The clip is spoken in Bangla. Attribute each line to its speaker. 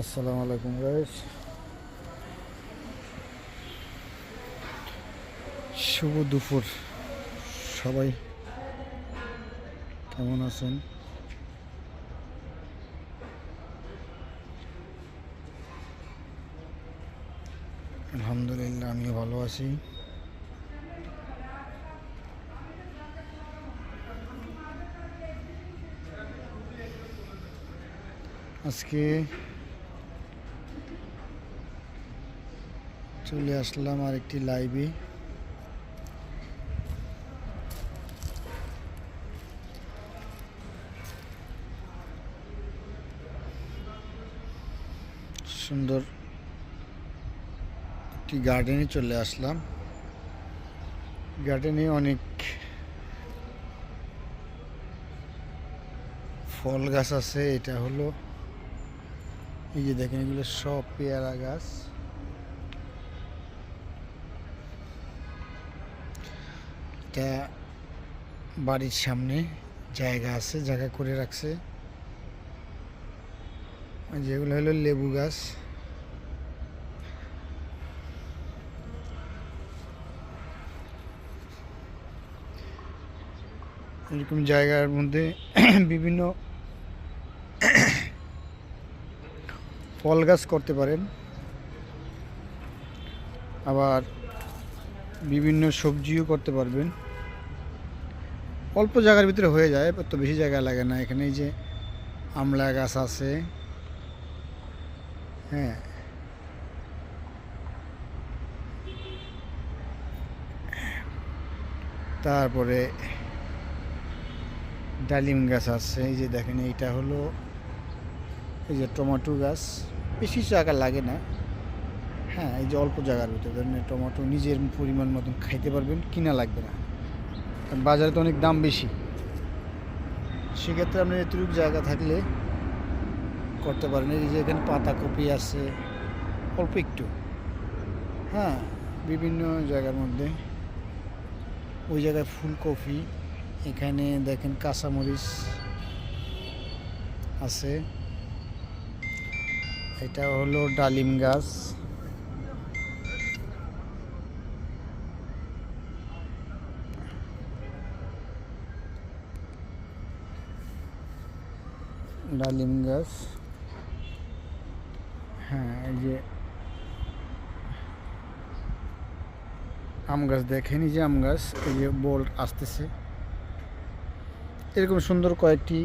Speaker 1: আসসালামু আলাইকুম গাইস, শুভ দুপুর। সবাই কেমন আছেন? আলহামদুলিল্লাহ, আমিও ভালো আছি। আজকে চলে আসলাম আরেকটি লাইভে। সুন্দর একটি গার্ডেনে চলে আসলাম। গার্ডেনে অনেক ফল গাছ আছে। এটা হলো, এই যে দেখেন, এগুলো সব পেয়ারা গাছ। এটা বাড়ির সামনে জায়গা আছে, জায়গা করে রাখছে। যেগুলো হলো লেবু গাছ। এরকম জায়গার মধ্যে বিভিন্ন ফল গাছ করতে পারেন, আবার বিভিন্ন সবজিও করতে পারবেন। অল্প জায়গার ভিতরে হয়ে যায়, তো বেশি জায়গা লাগে না। এখানে এই যে আমলা গাছ আছে, হ্যাঁ, তারপরে ডালিম গাছ আছে। এই যে দেখেন, এইটা হলো এই যে টমেটো গাছ। বেশি জায়গা লাগে না, হ্যাঁ। এই যে অল্প জায়গার ভিতরে টমেটো নিজের পরিমাণ মতন খাইতে পারবেন, কিনা লাগবে না, কারণ বাজারে তো অনেক দাম বেশি। সেক্ষেত্রে আপনার এতটুকু জায়গা থাকলে করতে পারেন। এই যে এখানে পাতাকপি আছে অল্প একটু, হ্যাঁ, বিভিন্ন জায়গার মধ্যে। ওই জায়গায় ফুলকপি, এখানে দেখেন কাঁচামরিচ আছে। এটা হলো ডালিম গাছ। ডালিম গাছ, হ্যাঁ। এই যে আম গাছ দেখেন, এই যে আম গাছ, এই যে বোল্ট আসতেছে। এরকম সুন্দর কয়েকটি